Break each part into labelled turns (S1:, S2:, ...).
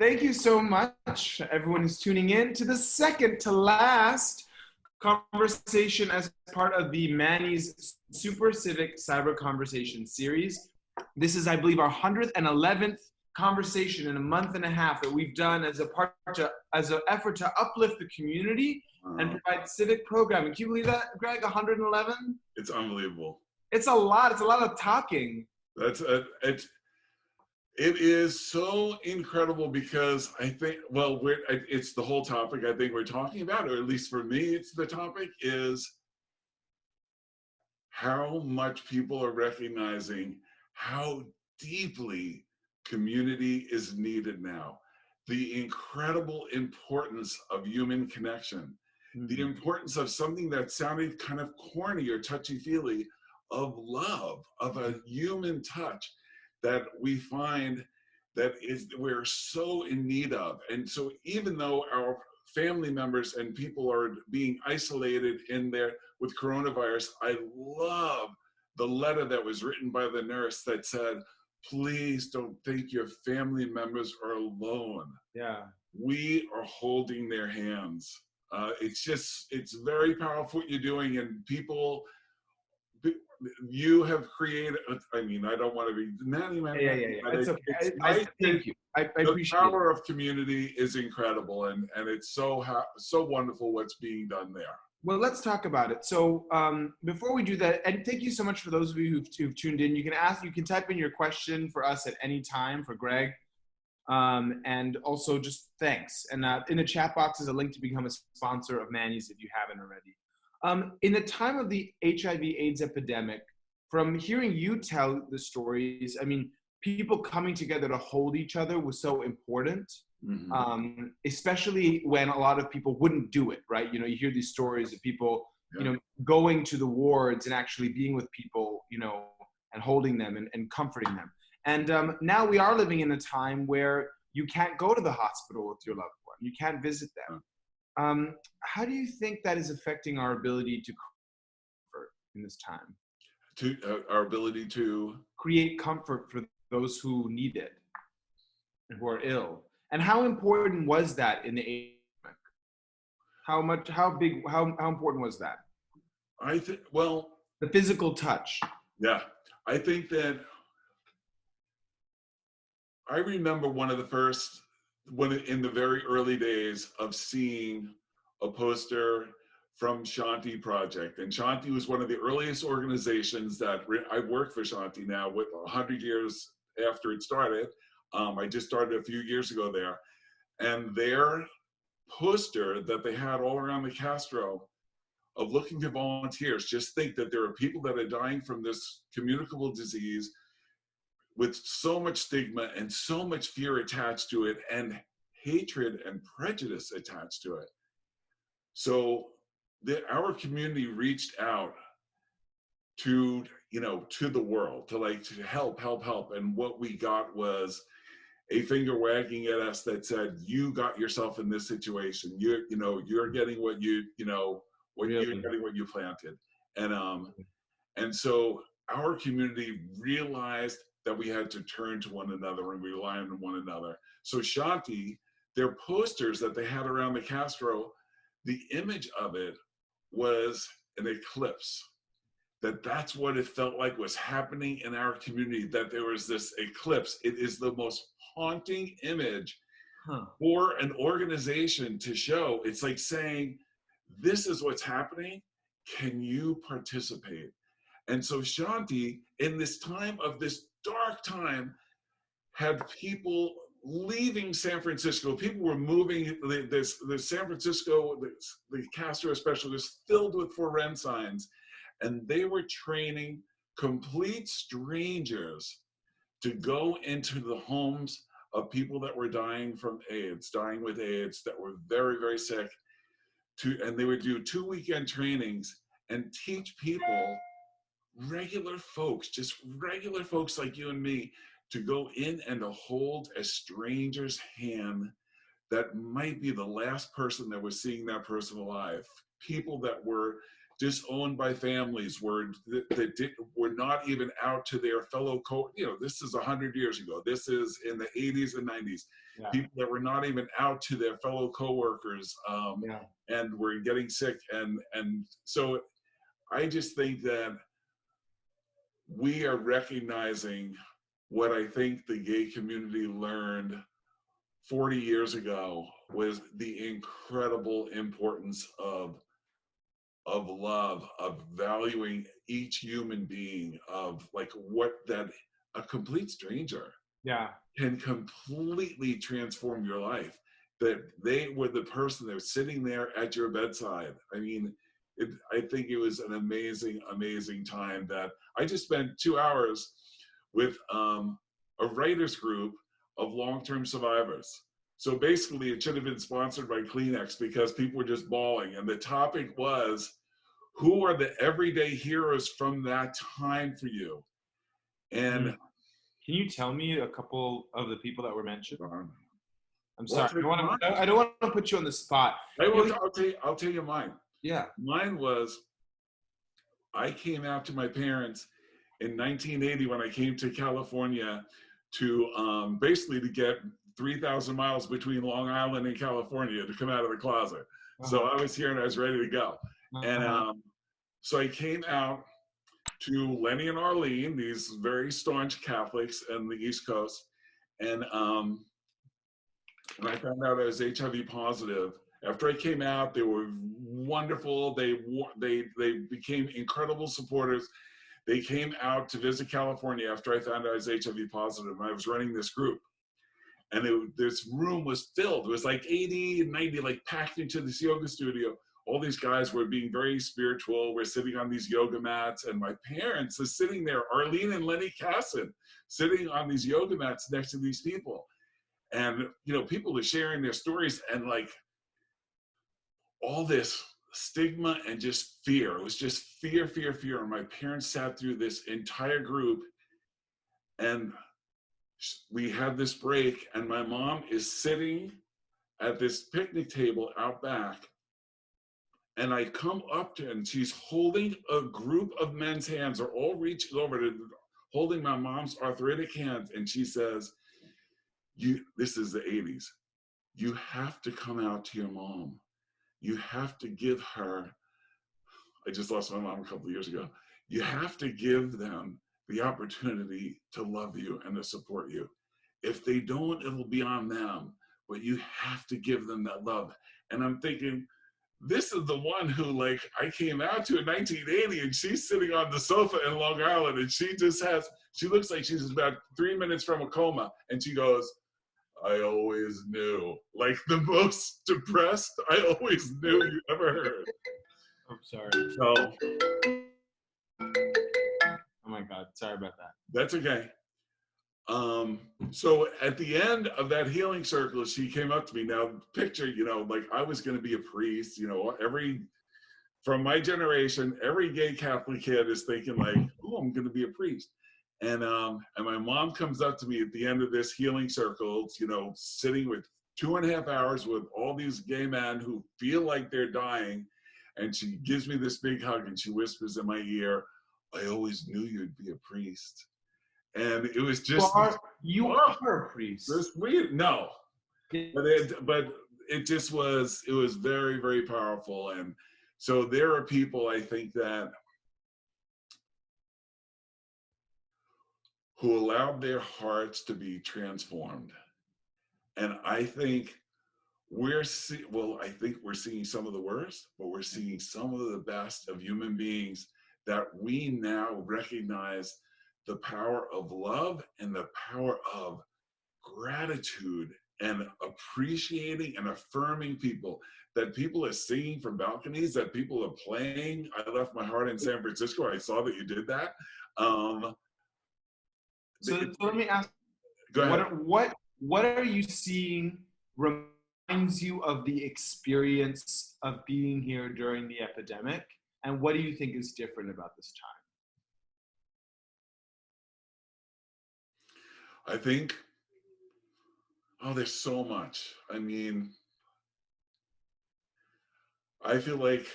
S1: Thank you so much, everyone who's tuning in to the second to last conversation as part of the Manny's Super Civic Cyber Conversation series. This is, I believe, our 111th conversation in a month and a half that we've done as an effort to uplift the community and provide civic programming. Can you believe that, Greg? 111?
S2: It's unbelievable.
S1: It's a lot. It's a lot of talking.
S2: It is so incredible because I think, well, it's the whole topic I think we're talking about, or at least for me, it's the topic, is how much people are recognizing how deeply community is needed now. The incredible importance of human connection, the importance of something that sounded kind of corny or touchy-feely, of love, of a human touch that we find that we're so in need of. And so even though our family members and people are being isolated in there with coronavirus, I love the letter that was written by the nurse that said, please don't think your family members are alone.
S1: Yeah. We
S2: are holding their hands. It's very powerful what you're doing, and people, you have created, I mean, I don't want to be Manny.
S1: Yeah. It's okay. Thank you. I appreciate
S2: it. The power of community is incredible, and it's so wonderful what's being done there.
S1: Well, let's talk about it. So before we do that, and thank you so much for those of you who've tuned in. You can type in your question for us at any time for Greg. And also just thanks. And in the chat box is a link to become a sponsor of Manny's if you haven't already. In the time of the HIV/AIDS epidemic, from hearing you tell the stories, I mean, people coming together to hold each other was so important, especially when a lot of people wouldn't do it, right? You know, you hear these stories of people, you know, going to the wards and actually being with people, you know, and holding them and comforting them. And now we are living in a time where you can't go to the hospital with your loved one. You can't visit them. How do you think that is affecting our ability to comfort in this time?
S2: Our ability to
S1: create comfort for those who need it and who are ill. And how important was that in the AIDS epidemic? How important was that?
S2: I think, well,
S1: the physical touch.
S2: Yeah, I think that I remember one of the first, in the very early days of seeing a poster from Shanti Project. And Shanti was one of the earliest organizations that I work for Shanti now, with 100 years after it started. I just started a few years ago there. And their poster that they had all around the Castro of looking for volunteers, just think that there are people that are dying from this communicable disease with so much stigma and so much fear attached to it, and hatred and prejudice attached to it. So our community reached out to, you know, to the world, to help. And what we got was a finger wagging at us that said, you got yourself in this situation. You're getting what you're getting what you planted. And so our community realized that we had to turn to one another and rely on one another. So Shanti, their posters that they had around the Castro, the image of it was an eclipse. That's what it felt like was happening in our community, that there was this eclipse. It is the most haunting image for an organization to show. It's like saying, this is what's happening. Can you participate? And so Shanti, in this time of this dark time, had people leaving San Francisco. People were moving. The San Francisco, the Castro especially, was filled with for rent signs. And they were training complete strangers to go into the homes of people that were dying from AIDS, dying with AIDS, that were very, very sick. And they would do 2 weekend trainings and teach people, regular folks, just regular folks like you and me, to go in and to hold a stranger's hand that might be the last person that was seeing that person alive. People that were disowned by families, were not even out to their fellow this is 100 years ago. This is in the 80s and 90s.
S1: Yeah.
S2: People that were not even out to their fellow coworkers,
S1: Yeah.
S2: and were getting sick. And so I just think that we are recognizing what I think the gay community learned 40 years ago was the incredible importance of love, of valuing each human being, of like what that a complete stranger
S1: Yeah.
S2: can completely transform your life. That they were the person that was sitting there at your bedside. I mean, I think it was an amazing, amazing time that I just spent 2 hours with a writers group of long-term survivors. So basically, it should have been sponsored by Kleenex because people were just bawling. And the topic was, who are the everyday heroes from that time for you? And
S1: can you tell me a couple of the people that were mentioned? I'm sorry.
S2: Well,
S1: I don't want to put you on the spot.
S2: I'll tell you mine.
S1: Yeah.
S2: Mine was, I came out to my parents in 1980 when I came to California to basically to get 3,000 miles between Long Island and California to come out of the closet. Uh-huh. So I was here and I was ready to go. Uh-huh. And so I came out to Lenny and Arlene, these very staunch Catholics in the East Coast. And when I found out I was HIV positive, after I came out, they were wonderful. They became incredible supporters. They came out to visit California after I found out I was HIV positive. And I was running this group. And this room was filled. It was like 80, 90, like packed into this yoga studio. All these guys were being very spiritual. We're sitting on these yoga mats. And my parents are sitting there, Arlene and Lenny Cassin, sitting on these yoga mats next to these people. And, people were sharing their stories and like all this stigma and just fear. It was just fear, fear, fear. And my parents sat through this entire group and we had this break and my mom is sitting at this picnic table out back. And I come up to her and she's holding a group of men's hands. They're all reaching over to holding my mom's arthritic hands. And she says, this is the 80s. You have to come out to your mom. You have to give her, I just lost my mom a couple of years ago. You have to give them the opportunity to love you and to support you. If they don't, it'll be on them, but you have to give them that love. And I'm thinking, this is the one who like I came out to in 1980 and she's sitting on the sofa in Long Island and she looks like she's about 3 minutes from a coma and she goes, I always knew. Like the most depressed I always knew you ever heard.
S1: I'm sorry.
S2: So,
S1: oh my God, sorry about that.
S2: That's okay. So at the end of that healing circle, she came up to me. Now, picture, like I was going to be a priest, from my generation, every gay Catholic kid is thinking like, oh, I'm going to be a priest. And my mom comes up to me at the end of this healing circle, sitting with 2.5 hours with all these gay men who feel like they're dying. And she gives me this big hug and she whispers in my ear, I always knew you'd be a priest. And it was just
S1: you are a priest.
S2: It was weird. No, but it just was. It was very, very powerful. And so there are people I think that who allowed their hearts to be transformed. And I think we're seeing some of the worst, but we're seeing some of the best of human beings that we now recognize the power of love and the power of gratitude and appreciating and affirming people, that people are singing from balconies, that people are playing I Left My Heart in San Francisco. I saw that you did that.
S1: So let me ask,
S2: go ahead.
S1: What are you seeing reminds you of the experience of being here during the epidemic? And what do you think is different about this time?
S2: I think, there's so much. I mean, I feel like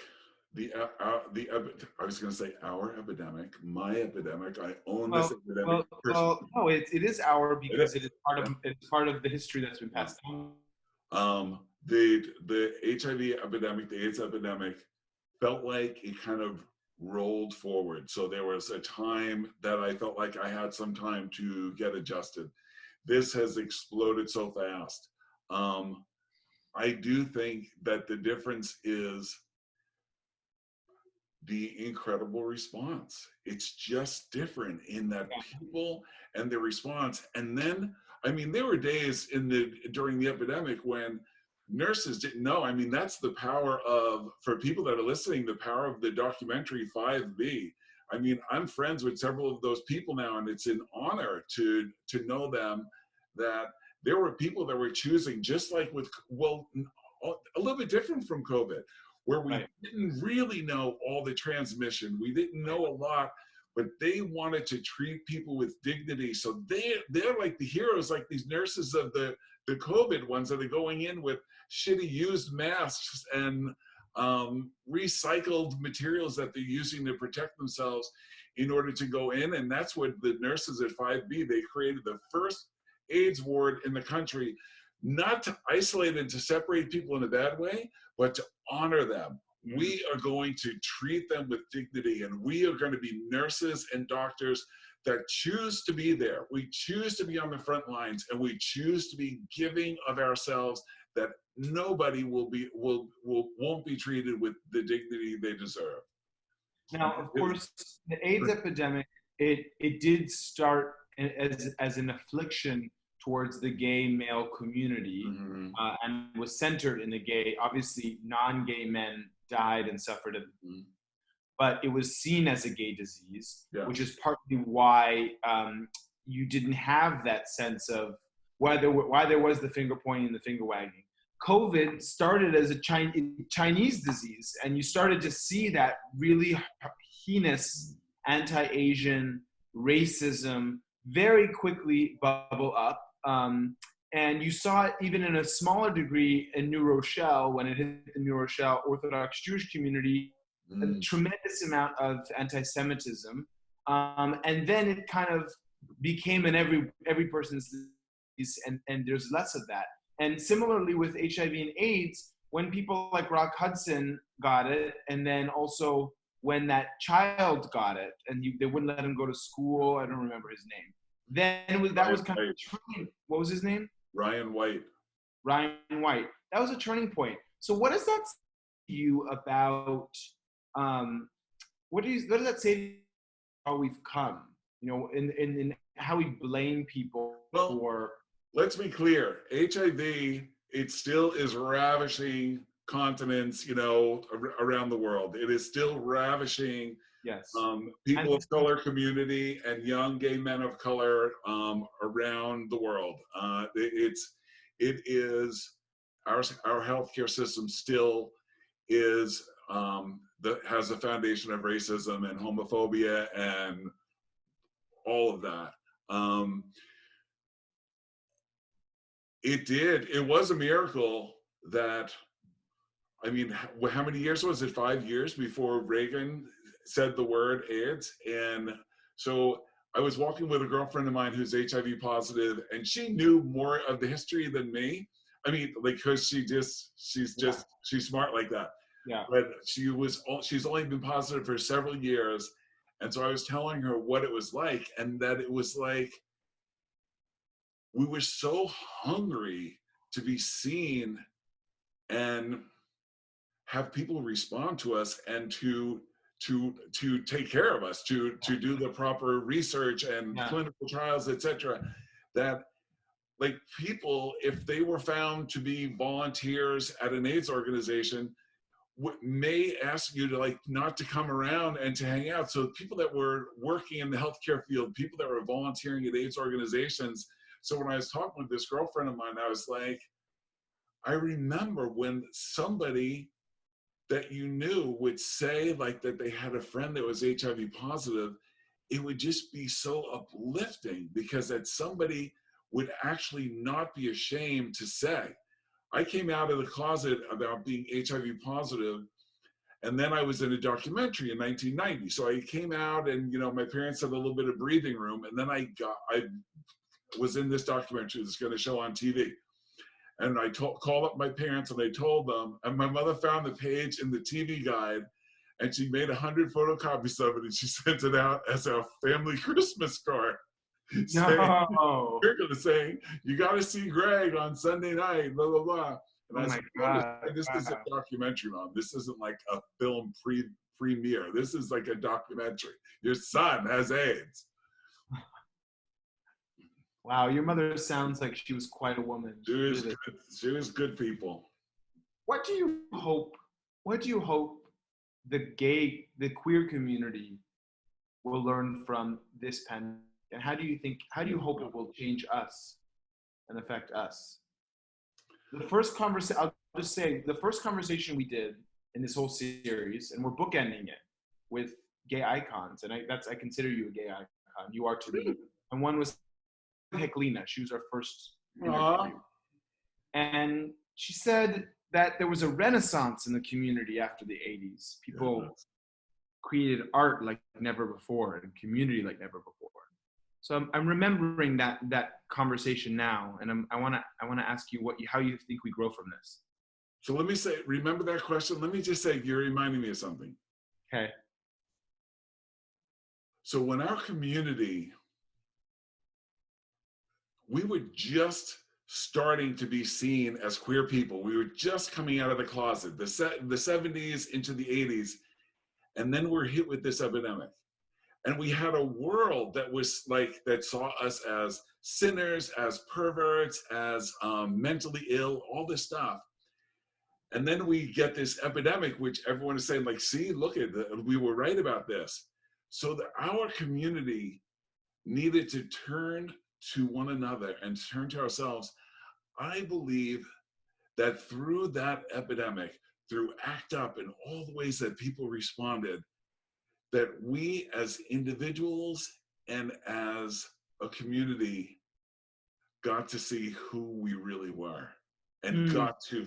S2: I was going to say our epidemic, my epidemic. I own this
S1: Well,
S2: epidemic personally.
S1: no, it is our
S2: It
S1: because
S2: is.
S1: it is part
S2: Yeah.
S1: of it's part of the history that's been
S2: Yeah.
S1: passed down.
S2: The HIV epidemic, the AIDS epidemic, felt like it kind of rolled forward. So there was a time that I felt like I had some time to get adjusted. This has exploded so fast. I do think that the difference is the incredible response. It's just different in that people and their response. And then, I mean, there were days during the epidemic when nurses didn't know. I mean, that's the power of, for people that are listening, the power of the documentary 5B. I mean, I'm friends with several of those people now, and it's an honor to know them, that there were people that were choosing, just like with, well, a little bit different from COVID, where we
S1: Right.
S2: didn't really know all the transmission. We didn't know a lot, but they wanted to treat people with dignity. So they're like the heroes, like these nurses of the COVID ones that are going in with shitty used masks and recycled materials that they're using to protect themselves in order to go in. And that's what the nurses at 5B, they created the first AIDS ward in the country, not to isolate and to separate people in a bad way, but to honor them. We are going to treat them with dignity, and we are going to be nurses and doctors that choose to be there. We choose to be on the front lines, and we choose to be giving of ourselves, that nobody won't be treated with the dignity they deserve.
S1: Now, of course, the AIDS epidemic, it did start as an affliction towards the gay male community,
S2: Mm-hmm.
S1: and was centered in the gay. Obviously, non-gay men died and suffered,
S2: Mm-hmm.
S1: but it was seen as a gay disease,
S2: Yes.
S1: which is partly why you didn't have that sense of why there was the finger pointing and the finger wagging. COVID started as a Chinese disease, and you started to see that really heinous anti-Asian racism very quickly bubble up. And you saw it even in a smaller degree in New Rochelle, when it hit the New Rochelle Orthodox Jewish community, a tremendous amount of anti-Semitism. And then it kind of became in every person's disease, and there's less of that. And similarly with HIV and AIDS, when people like Rock Hudson got it, and then also when that child got it, and they wouldn't let him go to school, I don't remember his name. Then that was kind of turning. What was his name?
S2: Ryan White.
S1: Ryan White. That was a turning point. So what does that say to you about, what does that say to you how we've come? You know, in how we blame people for.
S2: Let's be clear. HIV, it still is ravishing continents, you know, around the world. It is still ravishing people of color community and young gay men of color around the world. It is our healthcare system still is has a foundation of racism and homophobia and all of that. It was a miracle that, I mean, how many years was it? 5 years before Reagan said the word AIDS? And so I was walking with a girlfriend of mine who's HIV positive, and she knew more of the history than me. I mean, like, because she's smart like that.
S1: Yeah.
S2: But she's only been positive for several years. And so I was telling her what it was like, and that it was like, we were so hungry to be seen and have people respond to us and to take care of us, to do the proper research and clinical trials, etc. That, like, people, if they were found to be volunteers at an AIDS organization, may ask you to, like, not to come around and to hang out. So people that were working in the healthcare field, people that were volunteering at AIDS organizations. So when I was talking with this girlfriend of mine, I was like, I remember when somebody that you knew would say, like, that they had a friend that was HIV positive, it would just be so uplifting, because that somebody would actually not be ashamed to say. I came out of the closet about being HIV positive And then I was in a documentary in 1990. So I came out and, you know, my parents had a little bit of breathing room. And then I was in this documentary that's going to show on TV. And I called up my parents and I told them, and my mother found the page in the TV guide and she made 100 photocopies of it and she sent it out as our family Christmas card. Saying,
S1: No.
S2: you're going to say, you got to see Gregg on Sunday night, blah, blah, blah. And
S1: Oh
S2: I
S1: my
S2: said,
S1: God.
S2: this is a documentary, Mom. This isn't like a film premiere. This is like a documentary. Your son has AIDS.
S1: Wow, your mother sounds like she was quite a woman.
S2: She was good people.
S1: What do you hope the queer community will learn from this pandemic? And how do you hope it will change us and affect us? I'll just say, the first conversation we did in this whole series, and we're bookending it with gay icons, and I consider you a gay icon. You are to me. And one was Heklina. She was our first interview. And she said that there was a renaissance in the community after the 80s. People created art like never before and community like never before. So I'm remembering that conversation now, and I want to ask you how you think we grow from this.
S2: So let me say, remember that question? Let me just say, you're reminding me of something.
S1: Okay.
S2: So when our community, we were just starting to be seen as queer people. We were just coming out of the closet, the 70s into the 80s, and then we're hit with this epidemic. And we had a world that was like, that saw us as sinners, as perverts, as mentally ill, all this stuff. And then we get this epidemic, which everyone is saying, like, see, look at it, we were right about this. So that our community needed to turn to one another and turn to ourselves. I believe that through that epidemic, through ACT UP and all the ways that people responded, that we as individuals and as a community got to see who we really were and got to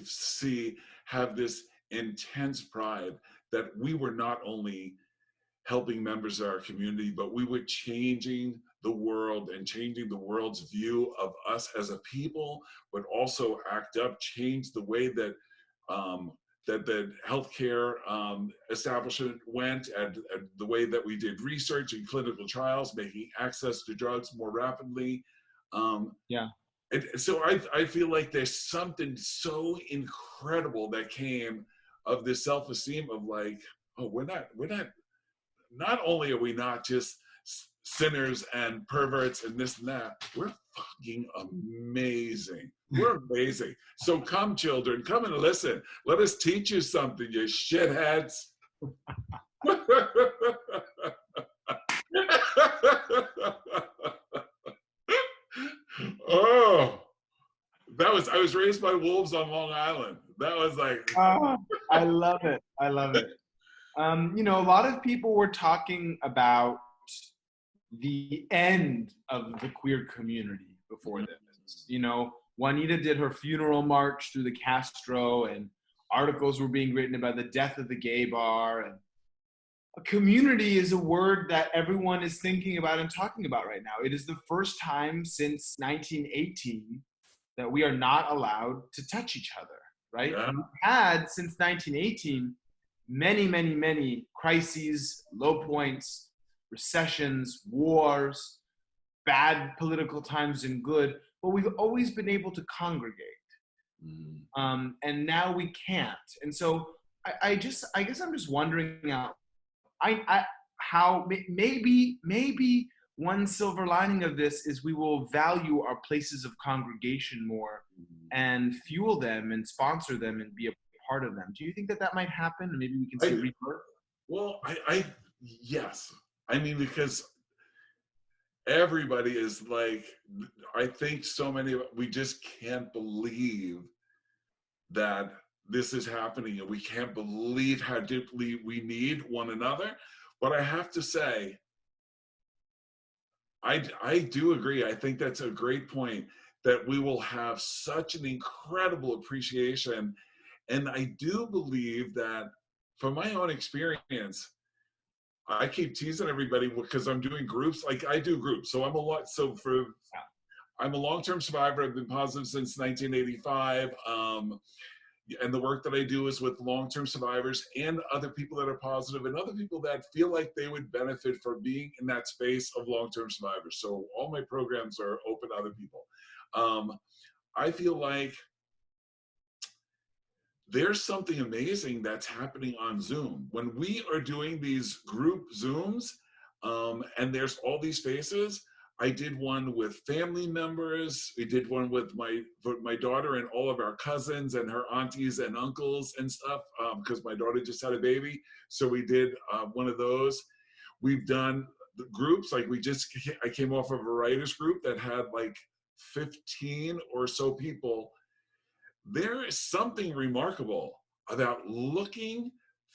S2: have this intense pride that we were not only helping members of our community, but we were changing the world and changing the world's view of us as a people, but also ACT UP changed the way that that the healthcare establishment went, and the way that we did research and clinical trials, making access to drugs more rapidly. And so I feel like there's something so incredible that came of this self-esteem of like, oh, not only are we not just sinners and perverts and this and that, we're fucking amazing. We're amazing. So come, children, come and listen. Let us teach you something, you shitheads. Oh, I was raised by wolves on Long Island. That was like.
S1: I love it. I love it. You know, a lot of people were talking about the end of the queer community before this. You know, Juanita did her funeral march through the Castro, and articles were being written about the death of the gay bar. And a community is a word that everyone is thinking about and talking about right now. It is the first time since 1918 that we are not allowed to touch each other, right?
S2: Yeah.
S1: We've had, since 1918, many, many, many crises, low points, recessions, wars, bad political times and good, but we've always been able to congregate. And now we can't. And so I guess I'm just wondering now, how maybe one silver lining of this is we will value our places of congregation more and fuel them and sponsor them and be a part of them. Do you think that might happen? Maybe we can see a rebirth?
S2: Well, yes. I mean, because everybody is like, I think so many of we just can't believe that this is happening, and we can't believe how deeply we need one another. But I have to say, I do agree. I think that's a great point, that we will have such an incredible appreciation. And I do believe that from my own experience, I keep teasing everybody because I'm doing groups. Like I do groups, so I'm a long-term survivor. I've been positive since 1985. And the work that I do is with long-term survivors and other people that are positive and other people that feel like they would benefit from being in that space of long-term survivors. So all my programs are open to other people. I feel like there's something amazing that's happening on Zoom. When we are doing these group Zooms, and there's all these faces, I did one with family members. We did one with my daughter and all of our cousins and her aunties and uncles and stuff, because my daughter just had a baby. So we did one of those. We've done the groups, like I came off of a writers group that had like 15 or so people. There is something remarkable about looking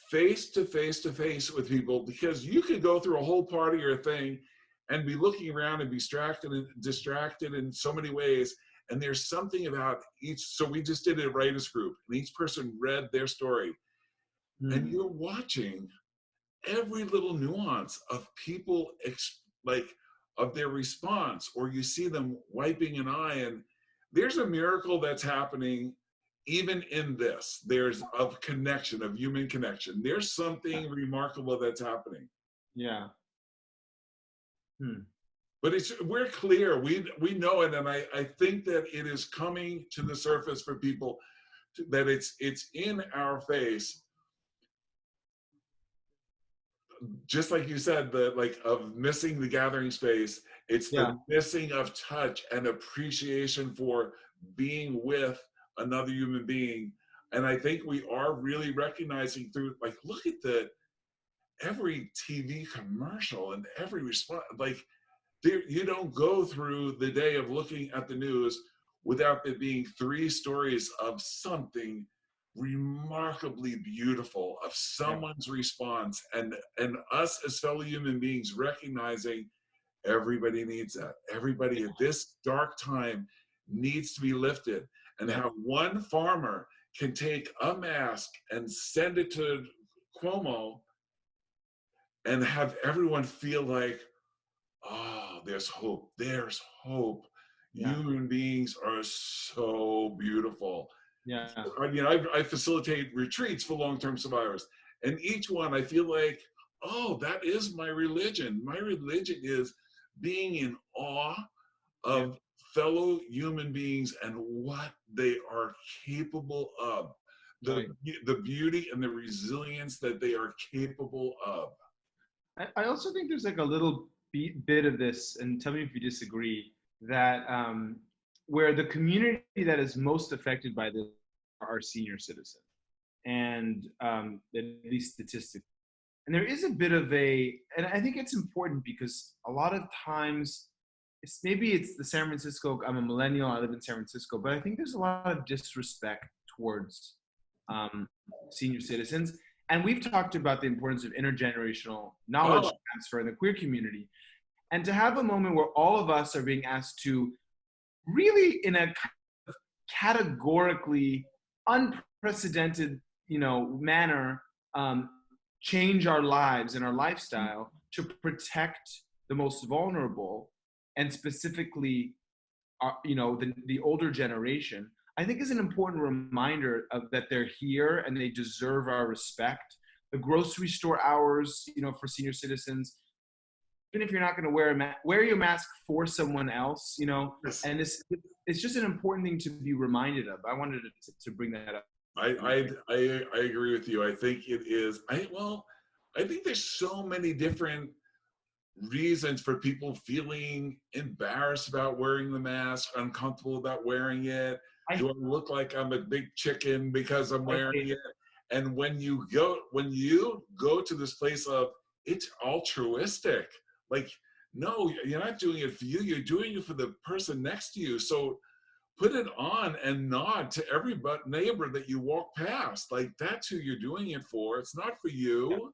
S2: face to face to face with people, because you could go through a whole party or thing and be looking around and be distracted in so many ways. And there's something about so we just did a writers group and each person read their story. And you're watching every little nuance of people, like of their response, or you see them wiping an eye, and there's a miracle that's happening even in this. There's of connection, of human connection. There's something remarkable that's happening.
S1: Yeah.
S2: But we're clear, we know it, and I think that it is coming to the surface for people, that it's in our face. Just like you said, of missing the gathering space, it's the missing of touch and appreciation for being with another human being. And I think we are really recognizing through, like, look at every TV commercial and every response, like you don't go through the day of looking at the news without there being 3 stories of something remarkably beautiful, of someone's response, and us as fellow human beings recognizing everybody needs that. Everybody at this dark time needs to be lifted. And how one farmer can take a mask and send it to Cuomo and have everyone feel like, oh, there's hope. There's hope. Human beings are so beautiful.
S1: Yeah.
S2: I mean, I facilitate retreats for long-term survivors, and each one I feel like, oh, that is my religion. My religion is being in awe of fellow human beings and what they are capable of, the beauty and the resilience that they are capable of.
S1: I also think there's like a little bit of this, and tell me if you disagree, that where the community that is most affected by this are senior citizens, and at least statistically. And there is a bit of and I think it's important because a lot of times, maybe it's the San Francisco, I'm a millennial, I live in San Francisco, but I think there's a lot of disrespect towards senior citizens. And we've talked about the importance of intergenerational knowledge transfer in the queer community. And to have a moment where all of us are being asked to really, in a kind of categorically unprecedented, manner, change our lives and our lifestyle to protect the most vulnerable, and specifically, the older generation, I think is an important reminder of that they're here and they deserve our respect. The grocery store hours, for senior citizens, even if you're not going to wear your mask for someone else, and it's just an important thing to be reminded of. I wanted to bring that up.
S2: I agree with you. I think it is. I think there's so many different reasons for people feeling embarrassed about wearing the mask, uncomfortable about wearing it. Do I look like I'm a big chicken because I'm wearing it? And when you go to this place of, it's altruistic. Like, no, you're not doing it for you. You're doing it for the person next to you. So put it on and nod to every neighbor that you walk past. Like, that's who you're doing it for. It's not for you.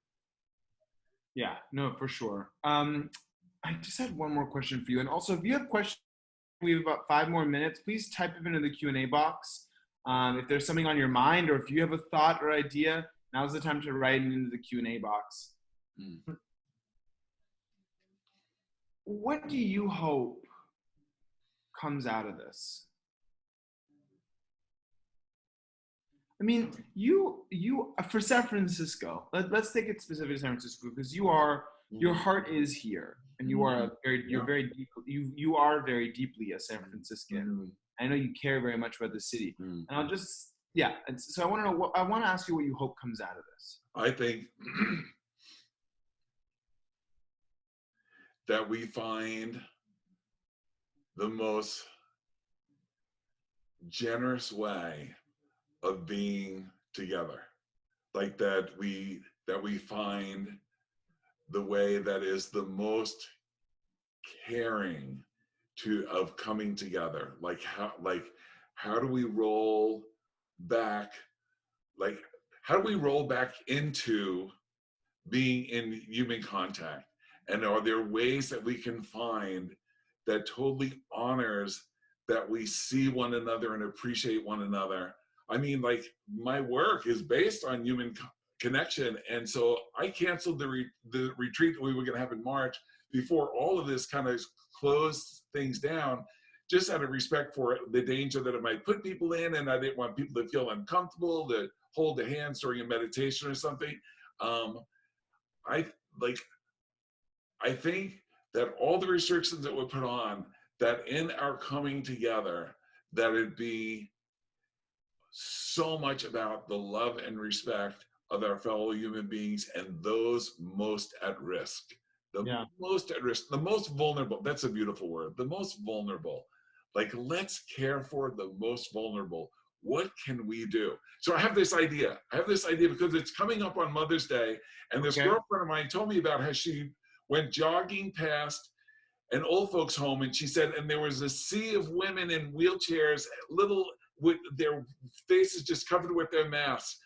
S1: Yeah, no, for sure. I just had one more question for you. And also, if you have questions, we have about 5 more minutes. Please type them into the Q&A box. If there's something on your mind, or if you have a thought or idea, Now's the time to write it into the Q&A box.
S2: Mm.
S1: What do you hope comes out of this? I mean, you for San Francisco, let's take it specific to San Francisco, because your heart is here, and you are very deep, you are very deeply a San Franciscan. I know you care very much about the city, and I'll just and so I want to know I want to ask you what you hope comes out of this.
S2: I think that we find the most generous way of being together, like that we find the way that is the most caring of coming together. Like how do we roll back, like how do we roll back into being in human contact, and are there ways that we can find that totally honors that we see one another and appreciate one another. I mean, like, my work is based on human connection, and so I canceled the retreat that we were going to have in March before all of this kind of closed things down, just out of respect for the danger that it might put people in, and I didn't want people to feel uncomfortable to hold the hands during a meditation or something. I think that all the restrictions that were put on, that in our coming together, that it be so much about the love and respect of our fellow human beings and those most at risk. Most at risk, the most vulnerable. That's a beautiful word. The most vulnerable. Like, let's care for the most vulnerable. What can we do? So I have this idea. Because it's coming up on Mother's Day, and this girlfriend of mine told me about how she went jogging past an old folks home, and she said, and there was a sea of women in wheelchairs, little with their faces just covered with their masks.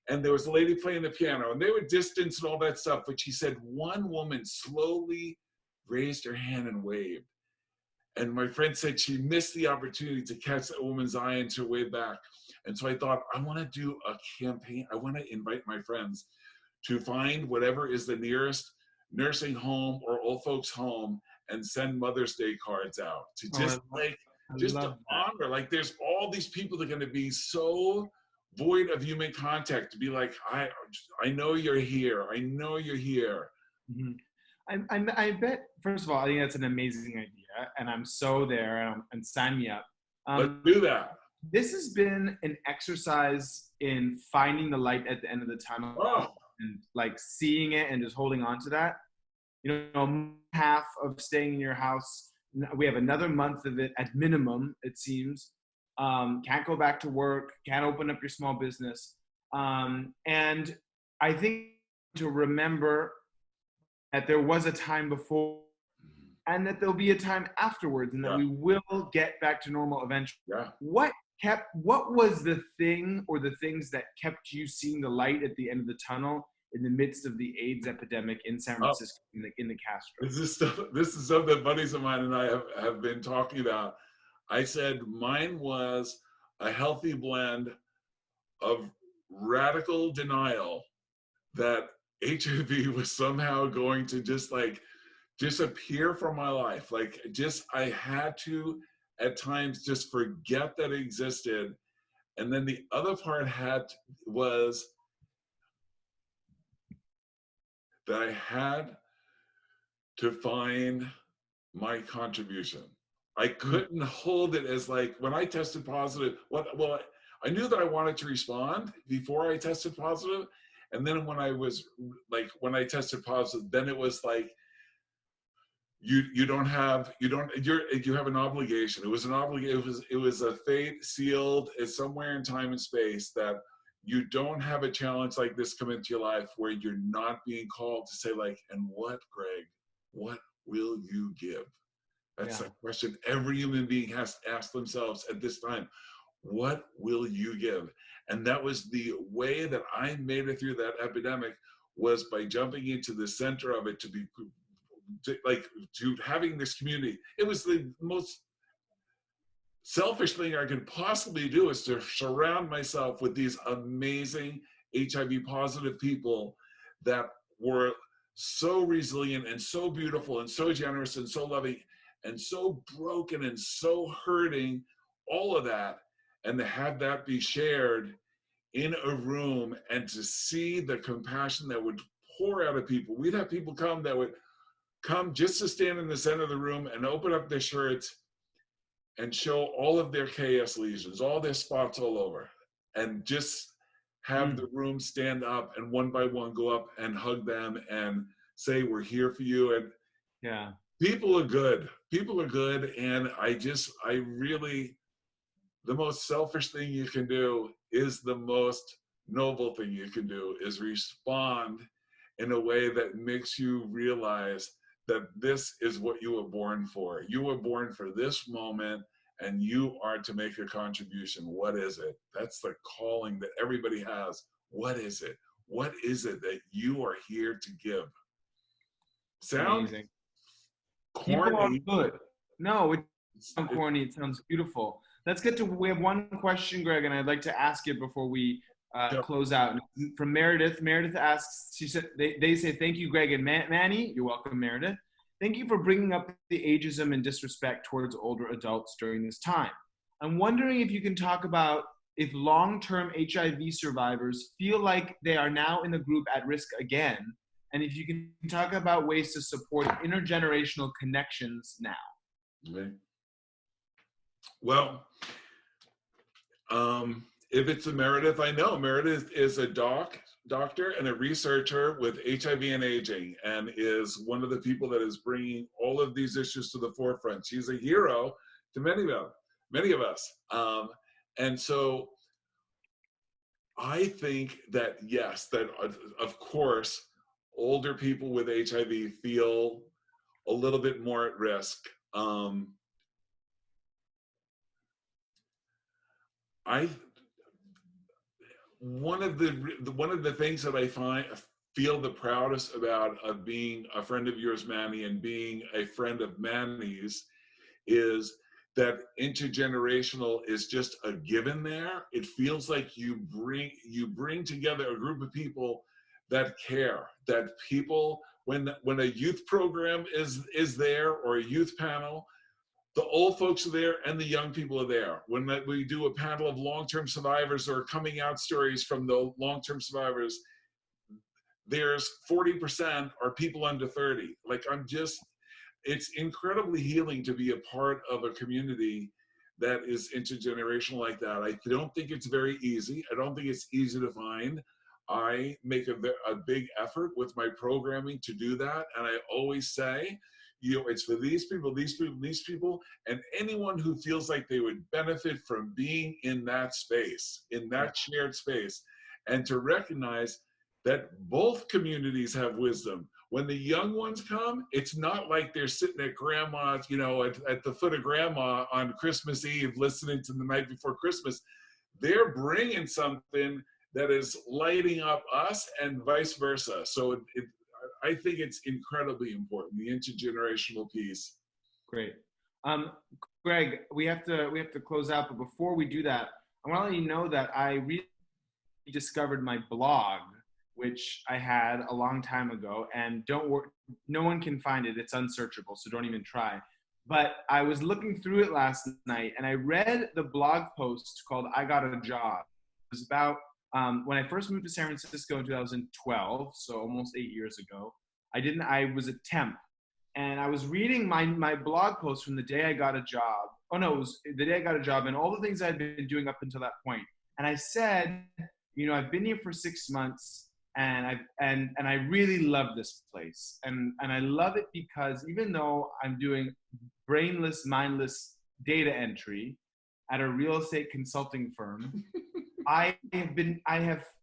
S2: And there was a lady playing the piano, and they were distanced and all that stuff. But she said one woman slowly raised her hand and waved. And my friend said she missed the opportunity to catch that woman's eye and to wave back. And so I thought, I want to do a campaign. I want to invite my friends to find whatever is the nearest nursing home or old folks home and send Mother's Day cards out to just to honor. Like, there's all these people that are going to be so void of human contact, to be like, I know you're here. I know you're here.
S1: Mm-hmm. I bet, first of all, I think that's an amazing idea, and I'm so there, and sign me up.
S2: Let's do that.
S1: This has been an exercise in finding the light at the end of the tunnel, and like seeing it and just holding on to that. You know, half of staying in your house, we have another month of it at minimum, it seems. Can't go back to work, can't open up your small business. And I think to remember that there was a time before, and that there'll be a time afterwards, and that we will get back to normal eventually. What was the thing or the things that kept you seeing the light at the end of the tunnel in the midst of the AIDS epidemic in San Francisco, in the Castro?
S2: This is something that buddies of mine and I have been talking about. I said mine was a healthy blend of radical denial that HIV was somehow going to just like disappear from my life. Like, just, I had to at times just forget that it existed. And then the other part was that I had to find my contribution. I couldn't hold it as like, when I tested positive, I knew that I wanted to respond before I tested positive. And then when I tested positive, then it was like, you have an obligation. It was an obligation. It was a fate sealed. It's somewhere in time and space that you don't have a challenge like this come into your life where you're not being called to say, like, and what, Greg, what will you give? That's a question every human being has to ask themselves at this time. What will you give? And that was the way that I made it through that epidemic, was by jumping into the center of it, to having this community. It was the most selfish thing I could possibly do, is to surround myself with these amazing, HIV positive people that were so resilient and so beautiful and so generous and so loving and so broken and so hurting, all of that, and to have that be shared in a room and to see the compassion that would pour out of people. We'd have people come that would come just to stand in the center of the room and open up their shirts and show all of their KS lesions, all their spots all over, and just have the room stand up and one by one go up and hug them and say, we're here for you. And
S1: Yeah.
S2: people are good. People are good. And I really, the most selfish thing you can do is the most noble thing you can do, is respond in a way that makes you realize that this is what you were born for. You were born for this moment, and you are to make a contribution. What is it? That's the calling that everybody has. What is it? What is it that you are here to give? Sound
S1: Amazing. People are
S2: corny?
S1: good. No, it's not corny. It sounds beautiful. Let's get to, we have one question, Greg, and I'd like to ask it before we close out. From Meredith. Meredith asks, she said, they say, thank you, Greg and Manny. You're welcome, Meredith. Thank you for bringing up the ageism and disrespect towards older adults during this time. I'm wondering if you can talk about if long-term HIV survivors feel like they are now in the group at risk again, and if you can talk about ways to support intergenerational connections now.
S2: Okay. Well, if it's a Meredith, I know Meredith is a doctor and a researcher with HIV and aging, and is one of the people that is bringing all of these issues to the forefront. She's a hero to many of us. And so I think that, yes, that of course, older people with HIV feel a little bit more at risk. One of the things that I feel the proudest about of being a friend of yours, Manny, and being a friend of Manny's, is that intergenerational is just a given there. It feels like you bring together a group of people that care, that people, when a youth program is there, or a youth panel, the old folks are there and the young people are there. When we do a panel of long-term survivors or coming out stories from the long-term survivors, there's 40% are people under 30. Like, it's incredibly healing to be a part of a community that is intergenerational like that. I don't think it's very easy. I don't think it's easy to find. I make a big effort with my programming to do that. And I always say, it's for these people, these people, these people, and anyone who feels like they would benefit from being in that space, in that shared space, and to recognize that both communities have wisdom. When the young ones come, it's not like they're sitting at grandma's, at the foot of grandma on Christmas Eve, listening to The Night Before Christmas. They're bringing something that is lighting up us and vice versa. So I think it's incredibly important, the intergenerational piece.
S1: Great. Greg, we have to close out, but before we do that, I want to let you know that I rediscovered my blog, which I had a long time ago, and don't worry, no one can find it. It's unsearchable, so don't even try. But I was looking through it last night, and I read the blog post called "I Got a Job." It was about when I first moved to San Francisco in 2012, so almost 8 years ago. I was a temp, and I was reading my blog post from the day I got a job. Oh no, it was the day I got a job, and all the things I'd been doing up until that point. And I said, I've been here for 6 months, and I really love this place, and I love it because even though I'm doing brainless, mindless data entry at a real estate consulting firm, I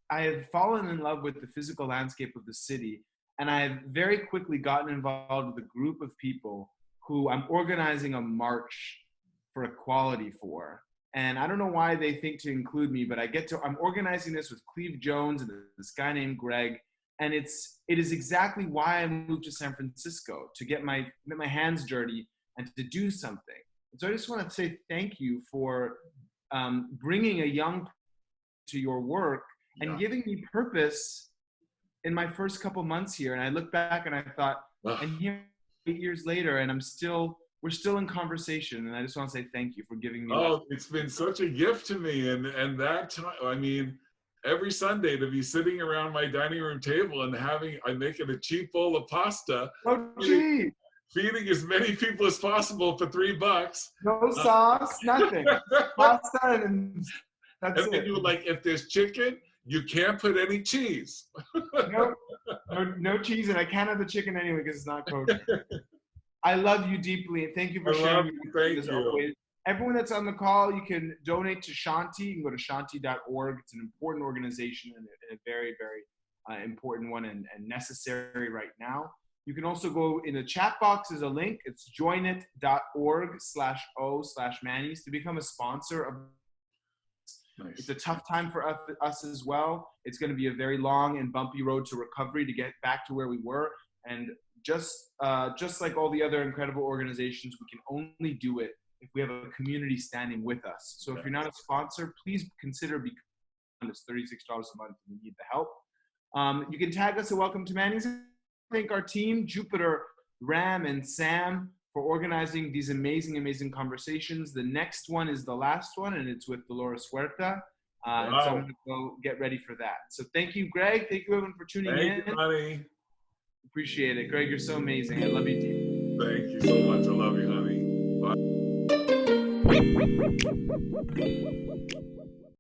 S1: have fallen in love with the physical landscape of the city, and I have very quickly gotten involved with a group of people who I'm organizing a march for equality for. And I don't know why they think to include me, but I'm organizing this with Cleve Jones and this guy named Greg. And it is exactly why I moved to San Francisco, to get my hands dirty and to do something. And so I just want to say thank you for bringing a young to your work and
S2: Yeah.
S1: giving me purpose in my first couple months here. And I look back and I thought,
S2: Ugh.
S1: and here 8 years later, and we're still in conversation. And I just want to say thank you for giving me that.
S2: Oh, it's been such a gift to me. And that time, I mean, every Sunday to be sitting around my dining room table and I'm making a cheap bowl of pasta,
S1: Oh, gee,
S2: feeding as many people as possible for $3.
S1: no sauce, nothing. Pasta, and that's
S2: And then
S1: it.
S2: you were like, if there's chicken, you can't put any cheese.
S1: No cheese, and I can't have the chicken anyway because it's not kosher. I love you deeply, and thank you for
S2: I
S1: sharing.
S2: love you. Thank
S1: as
S2: you.
S1: always. Everyone that's on the call, you can donate to Shanti. You can go to shanti.org. It's an important organization and a very, very important one and necessary right now. You can also go in the chat box. There's a link. It's joinit.org/o/Manny's to become a sponsor of.
S2: Nice.
S1: It's a tough time for us as well. It's going to be a very long and bumpy road to recovery to get back to where we were. And just like all the other incredible organizations, we can only do it if we have a community standing with us. So if you're not a sponsor, please consider becoming. It's $36 a month and we need the help. You can tag us at Welcome to Manny's. Thank our team, Jupiter, Ram, and Sam, for organizing these amazing, amazing conversations. The next one is the last one, and it's with Dolores Huerta. And so I'm going to go get ready for that. So thank you, Greg. Thank you, everyone, for tuning in.
S2: Thank you, honey.
S1: Appreciate it. Greg, you're so amazing. I love you deeply.
S2: Thank you so much. I love you, honey. Bye.